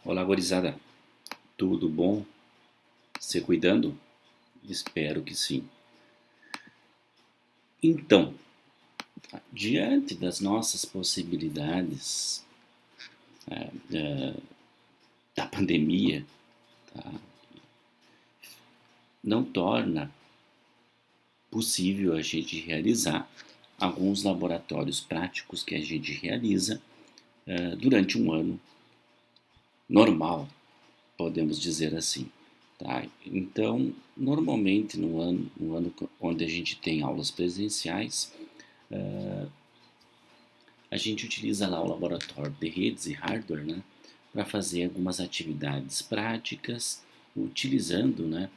Olá, gurizada. Tudo bom? Se cuidando? Espero que sim. Então, diante das nossas possibilidades da pandemia, tá, não torna possível a gente realizar alguns laboratórios práticos que a gente realiza durante um ano normal, podemos dizer assim. Tá? Então, normalmente no ano onde a gente tem aulas presenciais, a gente utiliza lá o laboratório de redes e hardware, né, para fazer algumas atividades práticas, utilizando, né,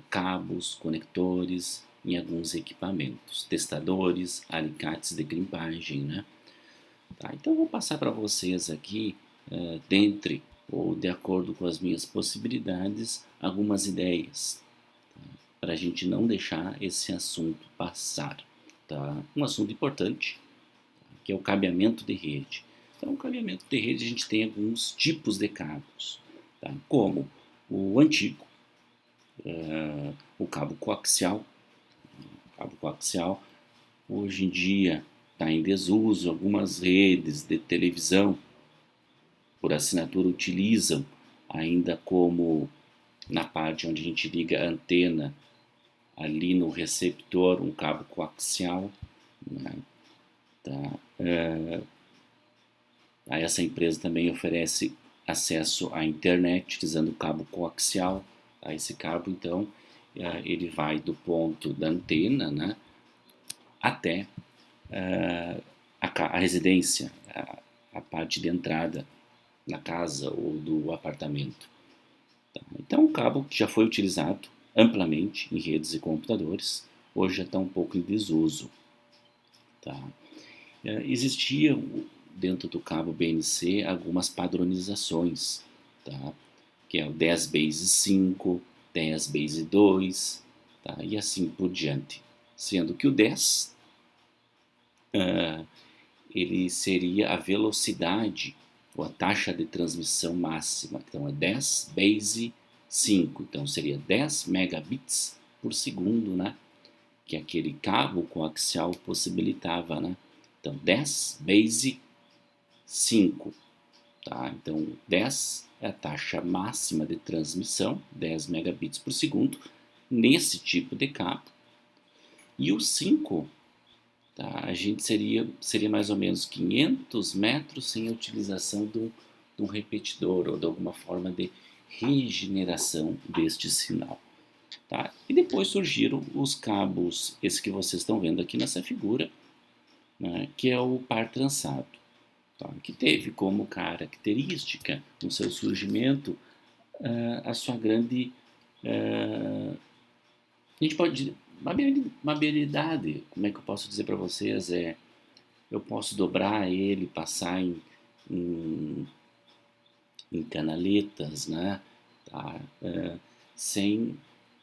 cabos, conectores em alguns equipamentos, testadores, alicates de crimpagem, né. Tá, então, eu vou passar para vocês aqui, dentre ou de acordo com as minhas possibilidades, algumas ideias, para a gente não deixar esse assunto passar. Tá? Um assunto importante, que é o cabeamento de rede. Então, o cabeamento de rede a gente tem alguns tipos de cabos, tá? Como o antigo, o cabo coaxial. O cabo coaxial hoje em dia está em desuso, algumas redes de televisão por assinatura utilizam ainda como na parte onde a gente liga a antena, ali no receptor, um cabo coaxial, né? Tá? Essa empresa também oferece acesso à internet utilizando cabo coaxial. Esse cabo, então, ele vai do ponto da antena, né, até a residência, a parte de entrada na casa ou do apartamento. Tá? Então, um cabo que já foi utilizado amplamente em redes e computadores, hoje já está um pouco em desuso. Tá? Existia dentro do cabo BNC algumas padronizações, tá? Que é o 10 base 5, 10 base 2, tá? E assim por diante. Sendo que o 10 ele seria a velocidade ou a taxa de transmissão máxima. Então é 10 base 5, então seria 10 megabits por segundo, né? Que aquele cabo coaxial possibilitava, né? Então 10 base 5, tá? Então 10 é a taxa máxima de transmissão, 10 megabits por segundo, nesse tipo de cabo. E o 5, tá? A gente seria mais ou menos 500 metros sem a utilização de um repetidor ou de alguma forma de regeneração deste sinal. Tá? E depois surgiram os cabos, esse que vocês estão vendo aqui nessa figura, né, que é o par trançado, tá? Que teve como característica no seu surgimento a sua grande, a gente pode dizer, uma habilidade, como é que eu posso dizer para vocês, eu posso dobrar ele, passar em, em canaletas, né, tá? Sem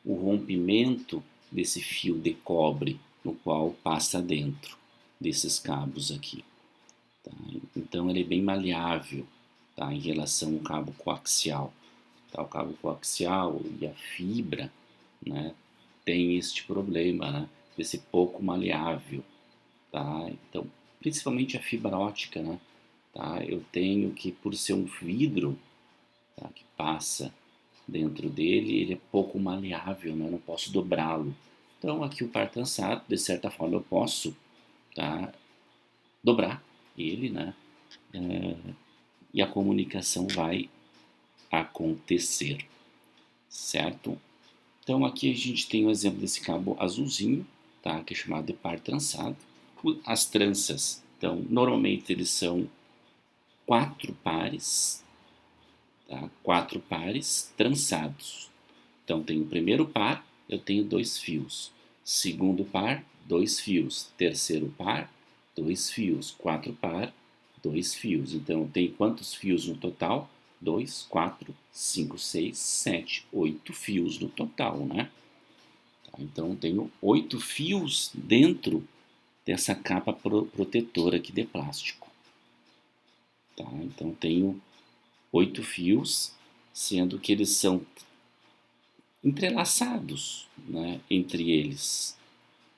o rompimento desse fio de cobre no qual passa dentro desses cabos aqui. Tá? Então ele é bem maleável, tá? Em relação ao cabo coaxial. Tá? O cabo coaxial e a fibra, né, tem este problema, né, desse pouco maleável. Tá? Então, principalmente a fibra ótica, né, tá? Eu tenho que, por ser um vidro, tá, que passa dentro dele, ele é pouco maleável, né? Eu não posso dobrá-lo. Então, aqui o par trançado, de certa forma, eu posso, tá, dobrar ele, né? E a comunicação vai acontecer, certo? Então, aqui a gente tem o exemplo desse cabo azulzinho, tá, que é chamado de par trançado. As tranças, então, normalmente eles são 4 pares, tá? 4 pares trançados. Então, tem o primeiro par, eu tenho 2 fios. Segundo par, 2 fios. Terceiro par, 2 fios. 4 par, 2 fios. Então, tem quantos fios no total? 2, 4, 5, 6, 7, 8 fios no total, né? Tá? Então, tenho 8 fios dentro dessa capa protetora aqui de plástico. Tá? Então, tenho 8 fios, sendo que eles são entrelaçados, né, entre eles.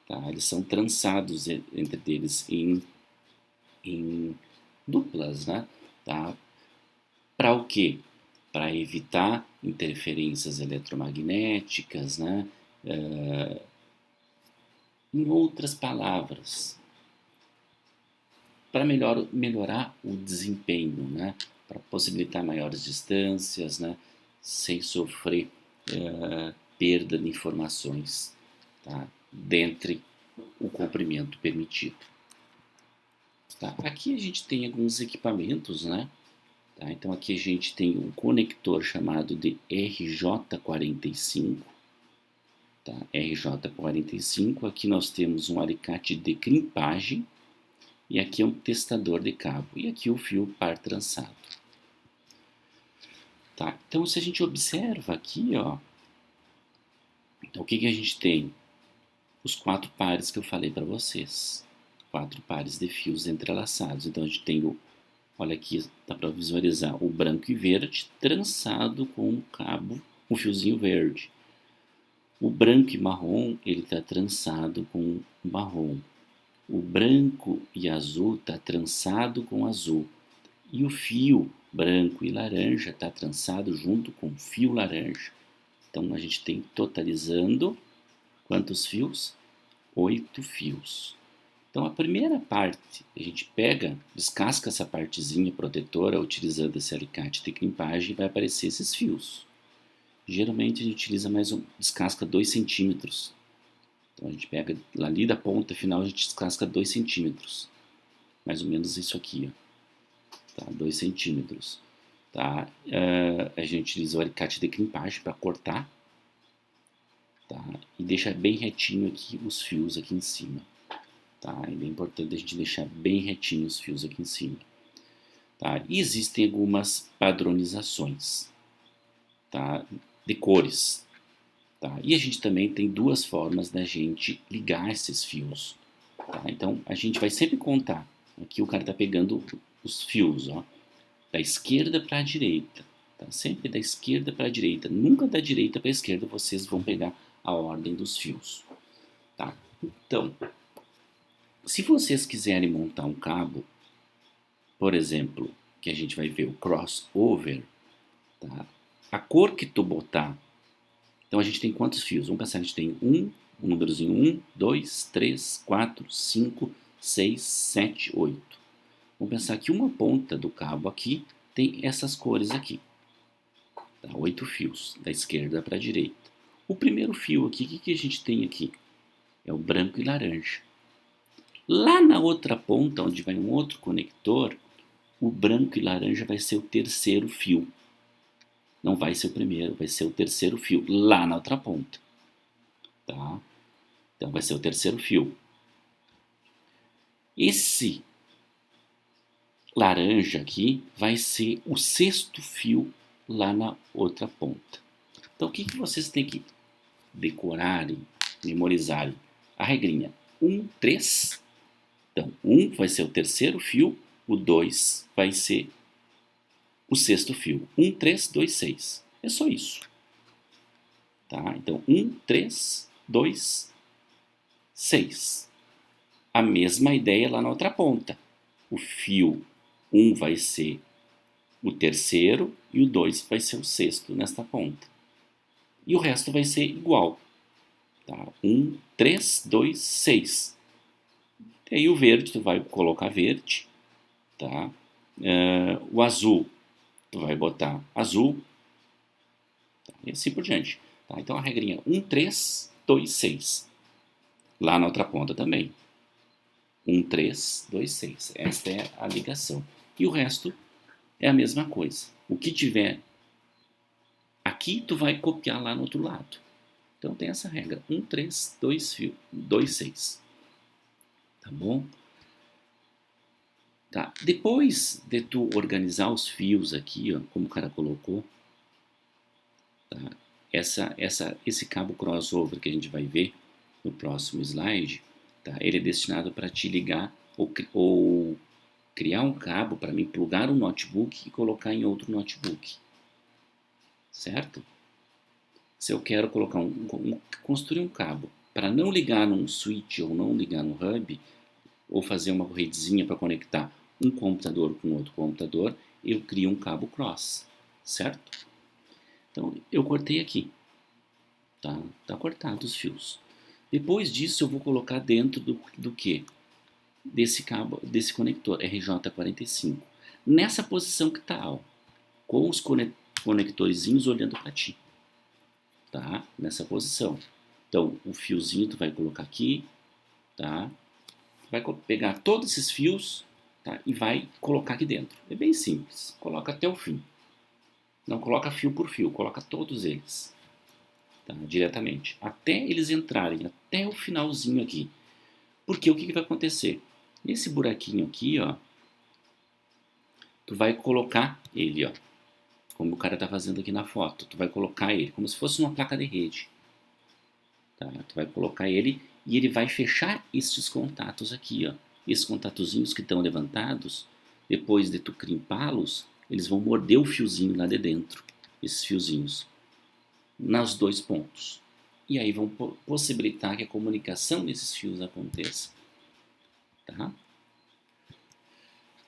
Tá? Eles são trançados entre eles em duplas, né? Tá? Para o quê? Para evitar interferências eletromagnéticas, né? Em outras palavras, para melhorar o desempenho, né? Para possibilitar maiores distâncias, né? Sem sofrer perda de informações, tá? Dentre o comprimento permitido. Tá? Aqui a gente tem alguns equipamentos, né? Tá? Então aqui a gente tem um conector chamado de RJ45. Tá? RJ45, aqui nós temos um alicate de crimpagem e aqui é um testador de cabo e aqui o fio par trançado. Tá? Então se a gente observa aqui, ó, então, o que a gente tem? Os 4 pares que eu falei para vocês. 4 pares de fios entrelaçados. Então a gente tem olha aqui, dá para visualizar o branco e verde trançado com um cabo, um fiozinho verde. O branco e marrom, ele está trançado com marrom. O branco e azul está trançado com azul. E o fio branco e laranja está trançado junto com o fio laranja. Então a gente tem totalizando quantos fios? 8 fios. Então a primeira parte, a gente pega, descasca essa partezinha protetora utilizando esse alicate de crimpagem e vai aparecer esses fios. Geralmente a gente utiliza descasca 2 centímetros. Então a gente pega ali da ponta final, a gente descasca 2 centímetros. Mais ou menos isso aqui, ó. Tá? 2 centímetros. Tá? A gente utiliza o alicate de crimpagem para cortar. Tá? E deixa bem retinho aqui os fios aqui em cima. Tá? É bem importante a gente deixar bem retinho os fios aqui em cima. Tá? E existem algumas padronizações, tá? De cores. Tá? E a gente também tem 2 formas da gente ligar esses fios. Tá? Então a gente vai sempre contar. Aqui o cara está pegando os fios, ó, da esquerda para a direita. Tá? Sempre da esquerda para a direita. Nunca da direita para a esquerda vocês vão pegar a ordem dos fios. Tá? Então, se vocês quiserem montar um cabo, por exemplo, que a gente vai ver o crossover, tá? A cor que tu botar, então a gente tem quantos fios? Vamos pensar, a gente tem um númerozinho 1, 2, 3, 4, 5, 6, 7, 8. Vamos pensar que uma ponta do cabo aqui tem essas cores aqui. Tá? 8 fios, da esquerda para a direita. O primeiro fio aqui, o que a gente tem aqui? É o branco e laranja. Lá na outra ponta, onde vai um outro conector, o branco e laranja vai ser o terceiro fio. Não vai ser o primeiro, vai ser o terceiro fio, lá na outra ponta. Tá? Então vai ser o terceiro fio. Esse laranja aqui vai ser o sexto fio lá na outra ponta. Então o que vocês têm que decorarem, memorizarem? A regrinha 1, 3. Então, 1 vai ser o terceiro fio, o 2 vai ser o sexto fio. 1, 3, 2, 6. É só isso. Tá? Então, 1, 3, 2, 6. A mesma ideia lá na outra ponta. O fio 1 vai ser o terceiro e o 2 vai ser o sexto nesta ponta. E o resto vai ser igual. Tá? 1, 3, 2, 6. E aí o verde, tu vai colocar verde. Tá? O azul, tu vai botar azul. Tá? E assim por diante. Tá? Então a regrinha 1, 3, 2, 6. Lá na outra ponta também. 1, 3, 2, 6. Esta é a ligação. E o resto é a mesma coisa. O que tiver aqui, tu vai copiar lá no outro lado. Então tem essa regra. 1, 3, 2, 6. Tá bom? Tá. Depois de tu organizar os fios aqui, ó, como o cara colocou, tá? Esse cabo crossover que a gente vai ver no próximo slide, tá? Ele é destinado para te ligar ou criar um cabo para me plugar um notebook e colocar em outro notebook, certo? Se eu quero colocar construir um cabo para não ligar num switch ou não ligar no hub, ou fazer uma redezinha para conectar um computador com outro computador, eu crio um cabo cross, certo? Então, eu cortei aqui, tá cortado os fios. Depois disso, eu vou colocar dentro do que? Desse cabo, desse conector RJ45, nessa posição que tá, ó, com os conectorzinhos olhando para ti, tá? Nessa posição. Então, o fiozinho tu vai colocar aqui, tá? Vai pegar todos esses fios, tá? E vai colocar aqui dentro. É bem simples. Coloca até o fim. Não coloca fio por fio, coloca todos eles, tá? Diretamente. Até eles entrarem, até o finalzinho aqui. Porque o que vai acontecer? Nesse buraquinho aqui, ó, tu vai colocar ele, ó, como o cara tá fazendo aqui na foto. Tu vai colocar ele como se fosse uma placa de rede. Tá? Tu vai colocar ele e ele vai fechar esses contatos aqui, ó. Esses contatozinhos que estão levantados, depois de tu crimpá-los, eles vão morder o fiozinho lá de dentro, esses fiozinhos, nos dois pontos. E aí vão possibilitar que a comunicação desses fios aconteça. Tá?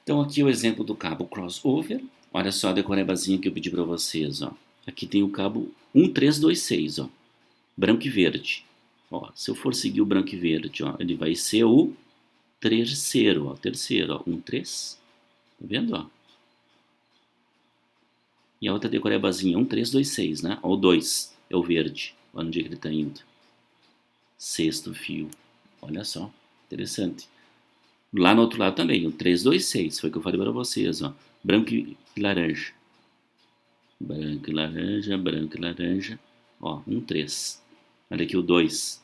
Então aqui é o exemplo do cabo crossover. Olha só a decorebazinha que eu pedi para vocês, ó. Aqui tem o cabo 1326, ó, branco e verde. Ó, se eu for seguir o branco e verde, ó, ele vai ser o terceiro, ó, 13. Tá vendo, ó? E a outra decorebazinha, 1326, né? Ó, o 2 é o verde, onde ele está indo. Sexto fio. Olha só, interessante. Lá no outro lado também, o 326, foi o que eu falei para vocês, ó. Branco e laranja. Branco e laranja, branco e laranja. Ó, 3. Olha aqui o 2.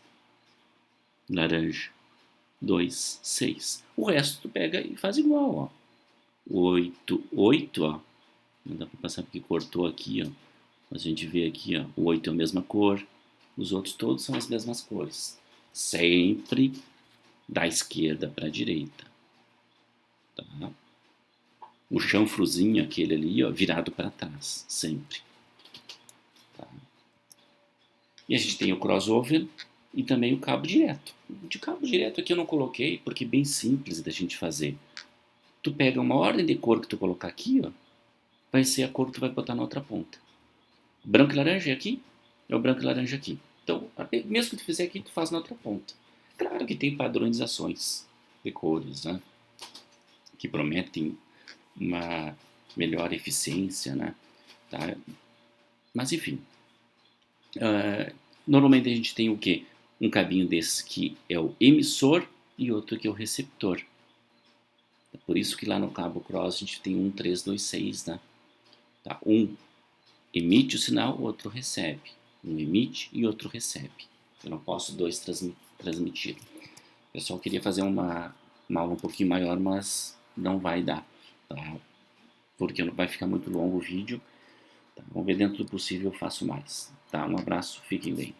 Laranja. 2, 6. O resto tu pega e faz igual, ó. 8, 8, ó. Não dá para passar porque cortou aqui, ó. Mas a gente vê aqui, ó. O 8 é a mesma cor. Os outros todos são as mesmas cores. Sempre da esquerda para a direita. Tá? O chanfrozinho, aquele ali, ó, virado para trás. Sempre. Tá? E a gente tem o crossover e também o cabo direto. De cabo direto aqui eu não coloquei porque é bem simples da gente fazer. Tu pega uma ordem de cor que tu colocar aqui, ó, vai ser a cor que tu vai botar na outra ponta. Branco e laranja é aqui, é o branco e laranja aqui. Então, mesmo que tu fizer aqui, tu faz na outra ponta. Claro que tem padronizações de cores, né, que prometem uma melhor eficiência, né, tá? Mas enfim, normalmente a gente tem o quê? Um cabinho desse que é o emissor e outro que é o receptor. Por isso que lá no cabo cross a gente tem 1326, né? Tá? Um emite o sinal, o outro recebe. Um emite e outro recebe. Eu não posso dois transmitir. O pessoal queria fazer uma aula um pouquinho maior, mas não vai dar, tá? Porque vai ficar muito longo o vídeo. Tá? Vamos ver, dentro do possível eu faço mais. Tá? Um abraço, fiquem bem.